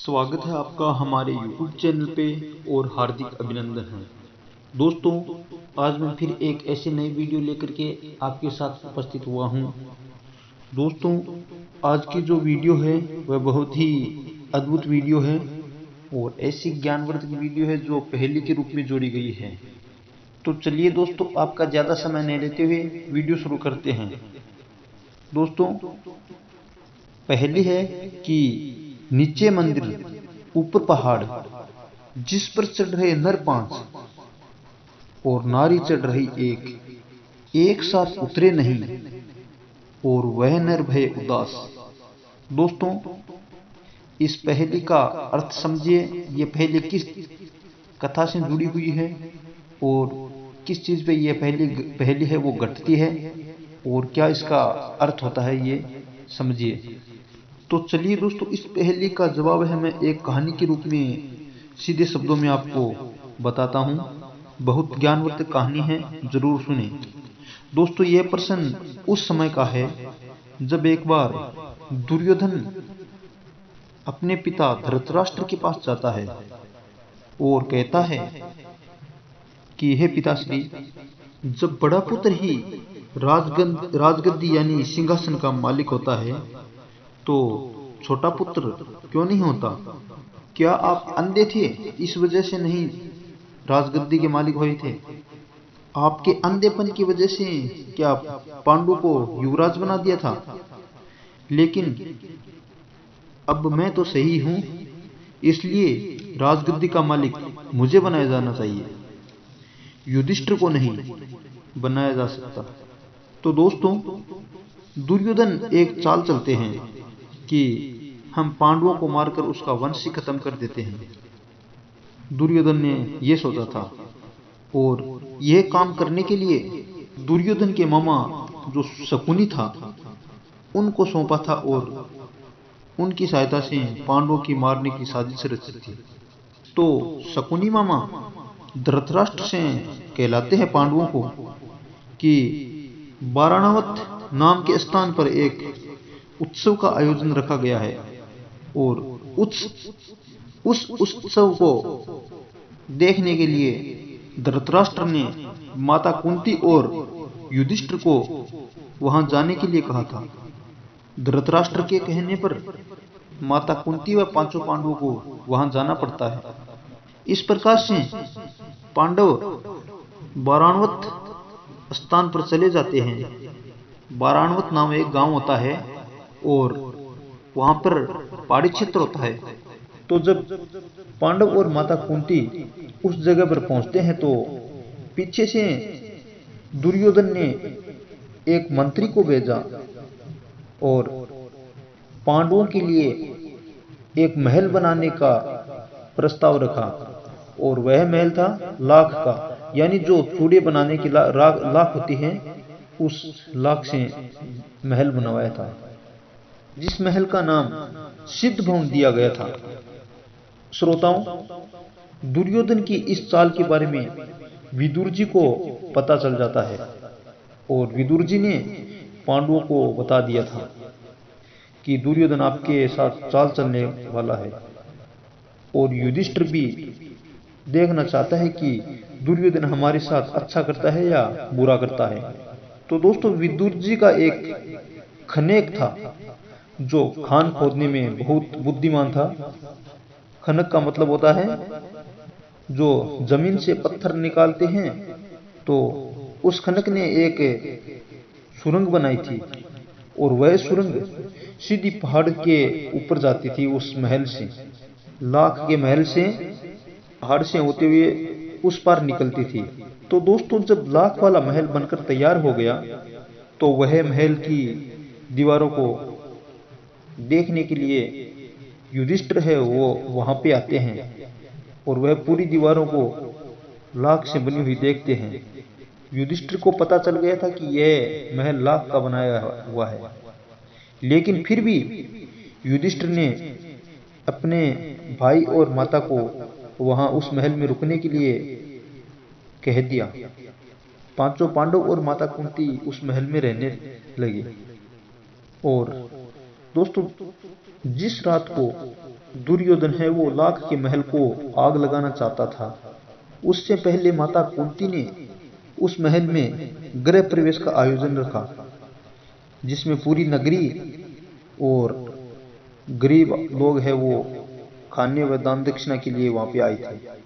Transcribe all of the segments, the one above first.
स्वागत है आपका हमारे YouTube चैनल पे और हार्दिक अभिनंदन है। दोस्तों, आज मैं फिर एक ऐसी नई वीडियो लेकर के आपके साथ उपस्थित हुआ हूँ। दोस्तों, आज की जो वीडियो है वह बहुत ही अद्भुत वीडियो है और ऐसी ज्ञानवर्धक वीडियो है जो पहेली के रूप में जोड़ी गई है। तो चलिए दोस्तों, आपका ज़्यादा समय नहीं लेते हुए वीडियो शुरू करते हैं। दोस्तों, पहेली है कि नीचे मंदिर ऊपर पहाड़, जिस पर चढ़ रहे नर 5 और नारी चढ़ रही एक साथ उतरे नहीं और वह नर भय उदास। दोस्तों, इस पहेली का अर्थ समझिए। ये पहेली किस कथा से जुड़ी हुई है और किस चीज पे ये पहेली है वो घटती है और क्या इसका अर्थ होता है, ये समझिए। तो चलिए दोस्तों, इस पहेली का जवाब है मैं एक कहानी के रूप में सीधे शब्दों में आपको बताता हूँ। बहुत ज्ञानवर्धक कहानी है, जरूर सुने। दोस्तों, यह प्रश्न उस समय का है जब एक बार दुर्योधन अपने पिता धृतराष्ट्र के पास जाता है और कहता है कि हे पिताश्री, जब बड़ा पुत्र ही राजगद्दी यानी सिंहासन का मालिक होता है तो छोटा पुत्र क्यों नहीं होता? क्या आप अंधे थे, इस वजह से नहीं राजगद्दी के मालिक हुए थे? आपके अंधेपन की वजह से क्या पांडु को युवराज बना दिया था? लेकिन अब मैं तो सही हूं, इसलिए राजगद्दी का मालिक मुझे बनाया जाना चाहिए, युधिष्ठिर को नहीं बनाया जा सकता। तो दोस्तों, दुर्योधन एक चाल चलते हैं कि हम पांडवों को मारकर उसका वंश ही खत्म कर देते हैं। दुर्योधन ने यह सोचा था और यह काम करने के लिए दुर्योधन के मामा जो शकुनी था उनको सौंपा था और उनकी सहायता से पांडवों की मारने की साजिश रची थी। तो शकुनी मामा धृतराष्ट्र से कहलाते हैं पांडवों को कि वाराणवत नाम के स्थान पर एक उत्सव का आयोजन रखा गया है और उस उत्सव को देखने के लिए धृतराष्ट्र ने माता कुंती और युधिष्ठिर को वहां जाने के लिए कहा था। धृतराष्ट्र के कहने पर माता कुंती व 5 पांडवों को वहां जाना पड़ता है। इस प्रकार से पांडव वाराणवत स्थान पर चले जाते हैं। वाराणवत नाम एक गांव होता है और वहां पर पहाड़ी क्षेत्र होता है। तो जब पांडव और माता कुंती उस जगह पर पहुंचते हैं तो पीछे से दुर्योधन ने एक मंत्री को भेजा और पांडवों के लिए एक महल बनाने का प्रस्ताव रखा और वह महल था लाख का, यानी जो चूड़े बनाने की लाख होती है उस लाख से महल बनवाया था, जिस महल का नाम सिद्ध भवन दिया गया था। श्रोताओं, दुर्योधन की इस चाल के बारे में विदुर जी को पता चल जाता है और विदुर जी ने पांडवों को बता दिया था कि दुर्योधन आपके साथ चाल चलने वाला है और युधिष्ठिर भी देखना चाहता है कि दुर्योधन हमारे साथ अच्छा करता है या बुरा करता है। तो दोस्तों, विदुर जी का एक खनेक था जो खान खोदने में बहुत बुद्धिमान था। खनक का मतलब होता है जो जमीन से पत्थर निकालते हैं। तो उस खनक ने एक सुरंग बनाई थी और वह सुरंग सीधी पहाड़ के ऊपर जाती थी। उस महल से, लाख के महल से, पहाड़ से होते हुए उस पार निकलती थी। तो दोस्तों, जब लाख वाला महल बनकर तैयार हो गया तो वह महल की दीवारों को देखने के लिए युधिष्ठिर है वो वहां पे आते हैं और वह पूरी दीवारों को लाख से बनी हुई देखते हैं। युधिष्ठिर को पता चल गया था कि यह महल लाख का बनाया हुआ है, लेकिन फिर भी युधिष्ठिर ने अपने भाई और माता को वहां उस महल में रुकने के लिए कह दिया। 5 पांडव और माता कुंती उस महल में रहने लगे। और दोस्तों, जिस रात को दुर्योधन है वो लाख के महल को आग लगाना चाहता था, उससे पहले माता कुंती ने उस महल में गृह प्रवेश का आयोजन रखा, जिसमें पूरी नगरी और गरीब लोग हैं वो खाने व दान दक्षिणा के लिए वहां पे आए थे।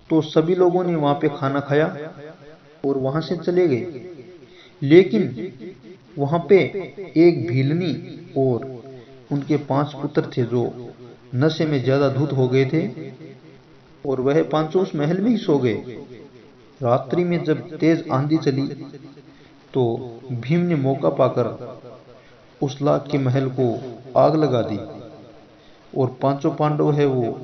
तो सभी लोगों ने वहां पे खाना खाया और वहां से चले गए। लेकिन वहां पे एक भीलनी और उनके 5 पुत्र थे जो नशे में ज्यादा धुत हो गए थे, और वह पांचों उस महल में ही सो गए। रात्रि में जब तेज आंधी चली तो भीम ने मौका पाकर उस लाख के महल को आग लगा दी, और पांचों पांडव है वो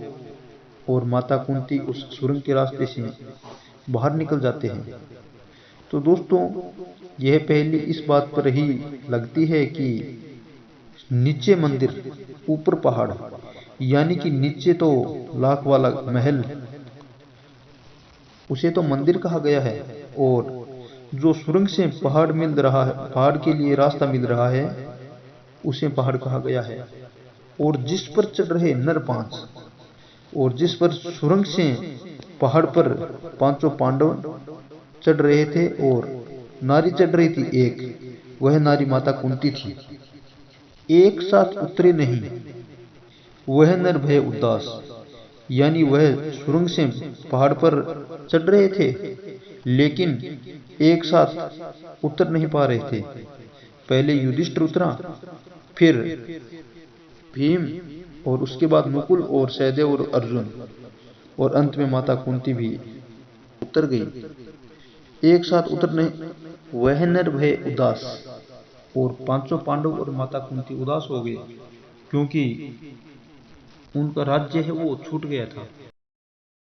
और माता कुंती उस सुरंग के रास्ते से बाहर निकल जाते हैं। तो दोस्तों, यह पहली इस बात पर ही लगती है कि नीचे मंदिर ऊपर पहाड़, यानी कि नीचे तो लाख वाला महल, उसे तो मंदिर कहा गया है, और जो सुरंग से पहाड़ मिल रहा है, पहाड़ के लिए रास्ता मिल रहा है, उसे पहाड़ कहा गया है। और जिस पर चढ़ रहे नर 5, और जिस पर सुरंग से पहाड़ पर पांचों पांडव चढ़ रहे थे और नारी चढ़ रही थी एक, वह नारी माता कुंती थी। एक साथ उतरे नहीं, वह नर भय उदास, यानी वह सुरंग से पहाड़ पर चढ़ रहे थे लेकिन एक साथ उतर नहीं पा रहे थे। पहले युधिष्ठिर उतरा, फिर भीम, और उसके बाद नकुल और सहदेव और अर्जुन, और अंत में माता कुंती भी उतर गई। एक साथ उतर नहीं, वह नर भय उदास, और पांचों पांडव और माता कुंती उदास हो गए, क्योंकि उनका राज्य है वो छूट गया था।